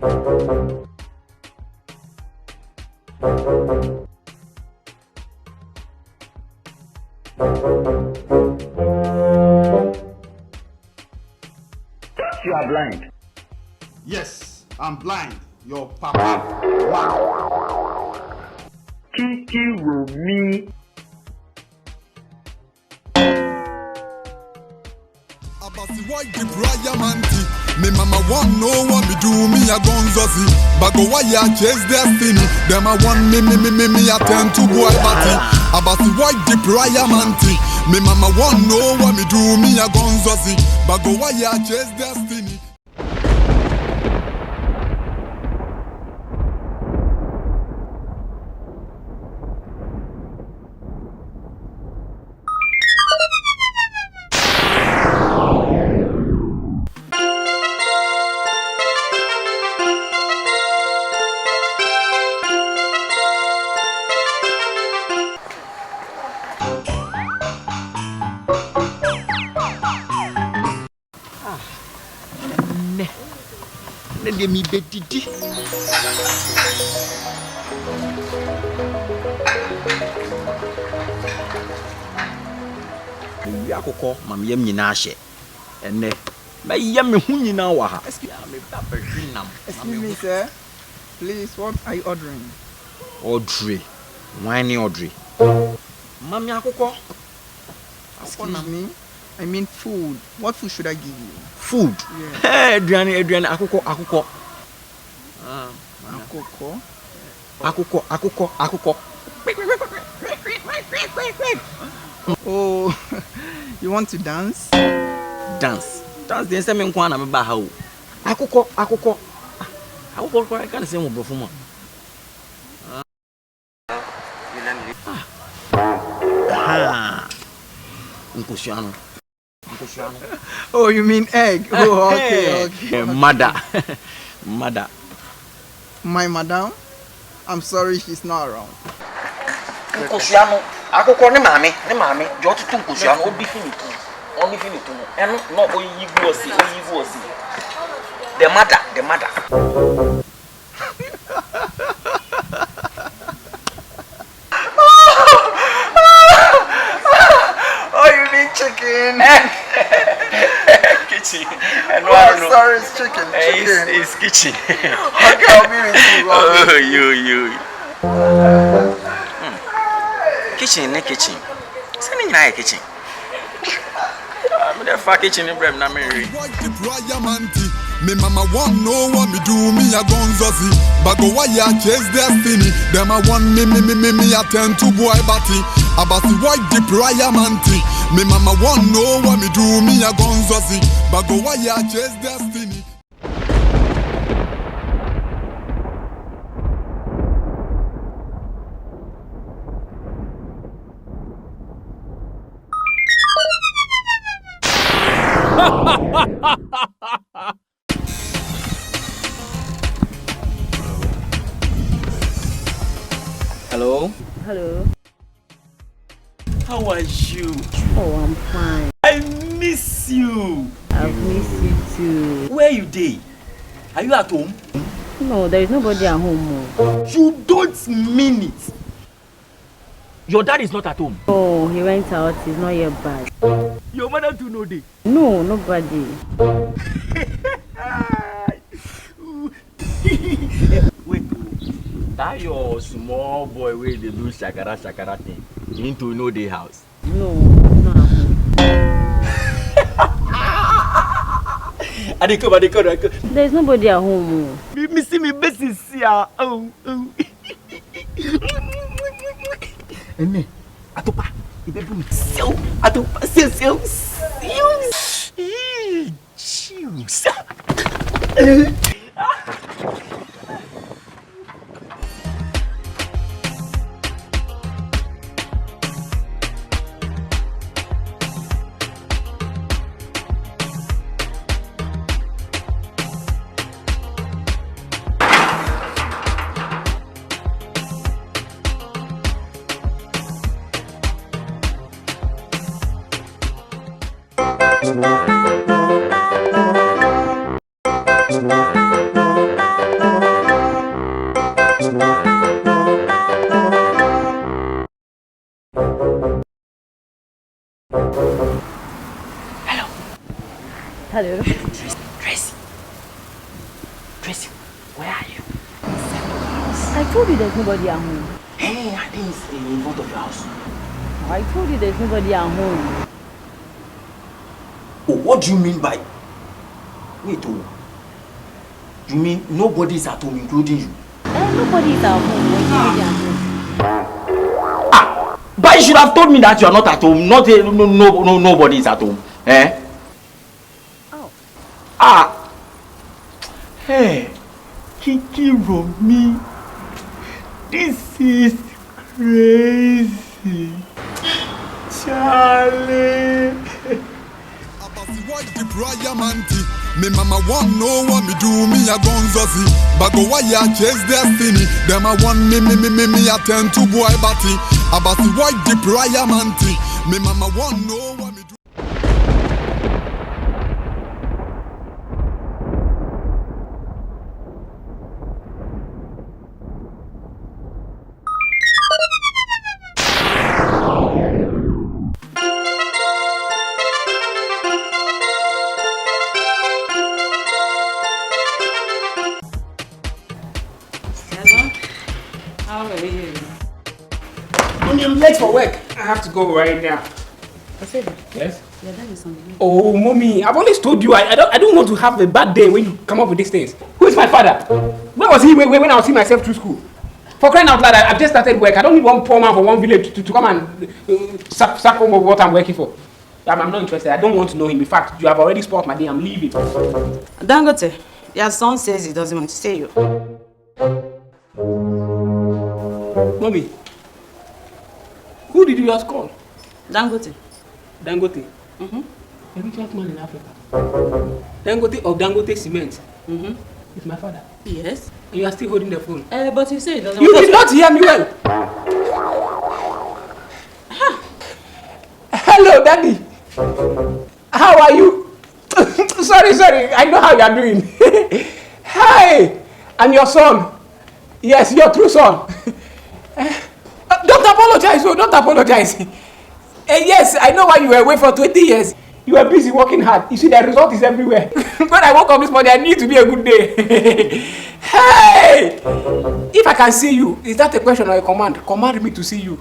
You are blind. Yes, I'm blind. Your papa. Wow. Kiki Rumi. Abasi why the Brian Manti? Me mama want no one me do me a gonzozi. Bago why ya chase destiny? Them I want me attend to boy bati. Abasi why the Brian Manti? Me mama want no one me do me a gonzozi. Bago why ya chase destiny? Ne mi bedidi. Wi akoko mam yam nyina ahye. Enne ba yam me hu nyina wa ha. Excuse me, sir. Please, what are you ordering? Ordre. Wine ordre. Mami akoko. Excuse me. I mean food. What food should I give you? Food. Yeah. Adrian akoko. Akoko. Oh, you want to dance? Dance the same nkwa na me ba ha o. Akoko. Akoko I can't say mo brofo mo. Nkusiano. Oh, you mean egg? Oh, okay. Mother. My madam? I'm sorry she's not around. Nkusiano. Akoko ne mame. Jo tutu nkusiano obi finitu. Only finitu. Eno no oyigu osi. The mother. Oh, you mean chicken? Kitchen. Oh, sorry, it's chicken. It's kitchen. Okay, I'll be with you. Oh, you. Kitchen. Sending na kitchen. I'm the kitchen in Brem na Mary. Me mama want no one me do me a gonzozi. Bago why ya chase destiny? Them I want me attend to boy bati. Abasi why the Brian Manti? Me mama want no one me do me a gonzozi. Bago why ya chase destiny? Hello. How are you? Oh, I'm fine. I miss you. I've missed you too. Where you dey? Are you at home? No, there is nobody at home. You don't mean it. Your dad is not at home. Oh, he went out. He's not yet back. Your mother too know dey? No, nobody. Wait. That your small boy where they do shakara thing. Into no day house. No, not at home. Adiko. There is nobody at home. Me see me best here. Oh. Ene, atopa. Ibe bu me. Seu. Atopa. Seu. Cheers. Hello. Tracy, where are you? I told you there's nobody at home. Hey, I think it's in front of your house. I told you there's nobody at home. Oh, what do you mean by... Wait, oh. You mean nobody is at home, including you? Nobody is at home. There's nobody at home. But you should have told me that you are not at home. Not nobody is at home. Eh? Oh. Hey, Kiki Romi. This is crazy. Charlie. Me mama want no one me do me a gonzozi. Bago why I chase destiny. Them I want me attend to boy bati. Abasi why the prayer manti. Me mama want no one me do. I'm late for work. I have to go right now. Yes? Yeah, that is something. Oh, mommy, I've always told you I don't want to have a bad day when you come up with these things. Who is my father? Where was he when I was seeing myself through school? For crying out loud, I've just started work. I don't need one poor man from one village to come and sack home of what I'm working for. I'm not interested. I don't want to know him. In fact, you have already spoiled my day. I'm leaving. Dangote, your son says he doesn't want to see you. Mommy, who did you just call? Dangote. Dangote. Mm-hmm. A richest man in Africa. Dangote of Dangote Cement. Mm-hmm. It's my father. Yes. And you are still holding the phone. But you say he doesn't You want did not hear me well. Hello, Daddy. How are you? sorry. I know how you are doing. Hi, I'm your son. Yes, your true son. Don't apologize. Oh, don't apologize. Yes, I know why you were away for 20 years. You were busy working hard. You see, the result is everywhere. When I woke up this morning, I need to be a good day. Hey! If I can see you, is that a question or a command? Command me to see you.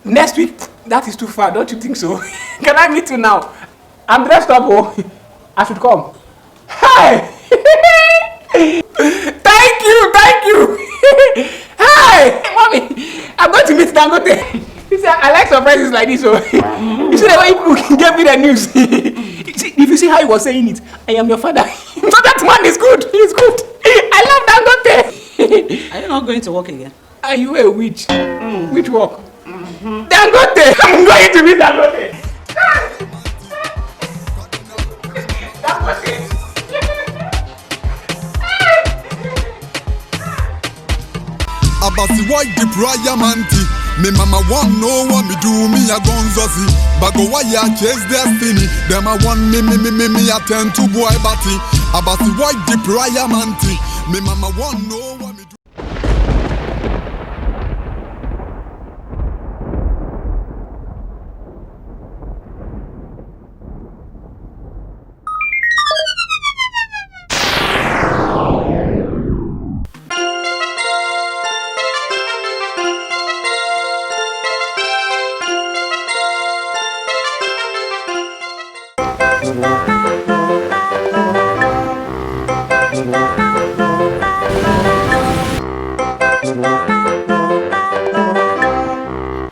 Next week, that is too far, don't you think so? Can I meet you now? I'm dressed up, oh. I should come. Hi! Thank you! Hi! Mommy, I'm going to meet Dangote. You see, I like surprises like this, so you see the way you gave me the news. If you see how he was saying it, I am your father. So that man is good. He's good. I love Dangote. Are you not going to work again? Are you a witch? Which work? Dangote! I'm going to meet Dangote. Dangote. Abasi why the prayer manti. Me mama want no one me do me a gonzozi. Bago why I chase destiny. Them I want me attend to boy bati. Abasi why the prayer manti. Me mama want no one me do.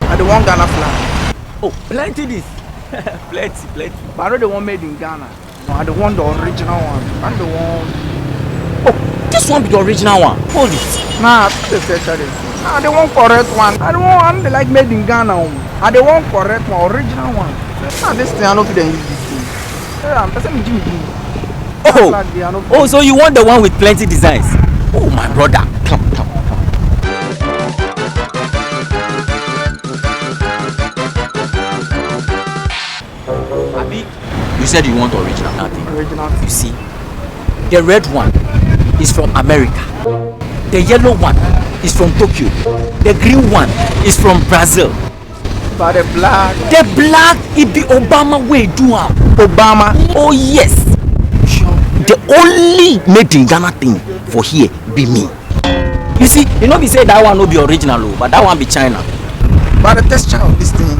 I don't want Ghana flag. Oh, plenty this. plenty. But I don't the one made in Ghana. No, I don't want the original one. I don't want. Oh, this one be the original one. Hold it. Nah, the special. I don't want correct one. I don't want like made in Ghana. I don't want correct one, original one. Nah, this thing I don't fit use this thing. Yeah, I'm person Jimmy. Oh, so you want the one with plenty designs? Oh, my brother. Come. Abi, you said you want original. Nothing. Original. You see, the red one is from America. The yellow one is from Tokyo. The green one is from Brazil. But the black. The black, it be Obama way do am. Obama. Oh yes. Sure. The only made in Ghana thing for here be me. You see, you know we say that one no be original, but that one be China. But the texture of this thing,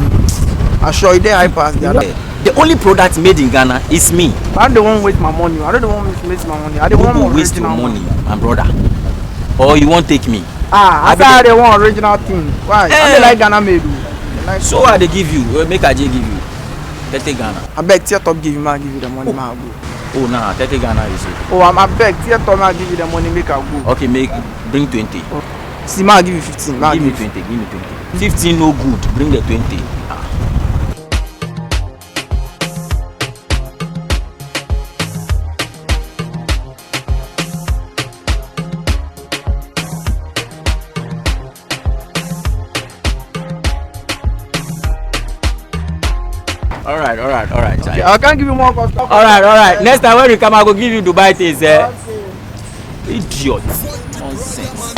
I sure they high pass the other. The only product made in Ghana is me. I don't want to waste my money. I don't want to waste my money. I don't want to waste your money, my brother. Or you won't take me. I thought they want original thing. Why? I like Ghana made. Like so I they give you. Make I give you. 30 Ghana. I beg tear top give you, I give you the money, ma go. Oh nah, 30 Ghana is it. Oh, I beg tear top, I give you the money, make I go. Okay, bring 20. Oh. See, ma give you 15. Give me 20. Give me 20. 15 no good. Bring the 20. All right. Okay, I can't give you more cost. All right. Next time when you come, I will give you Dubai things. Idiot. Nonsense.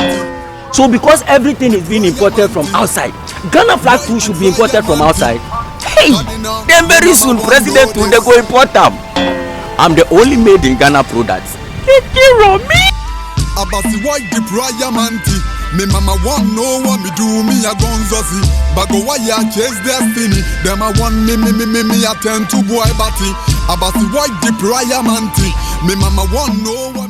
So because everything is being imported from outside, Ghana flag food should be imported from outside. Hey, then very soon President will they go import them. I'm the only made in Ghana products. Abasi white the prior manti. Me mama want no one me do me a gonzozi. Bago waya chase destiny. Them a want me attend to boy bati. Abasi white the prior manti. Me mama want no one.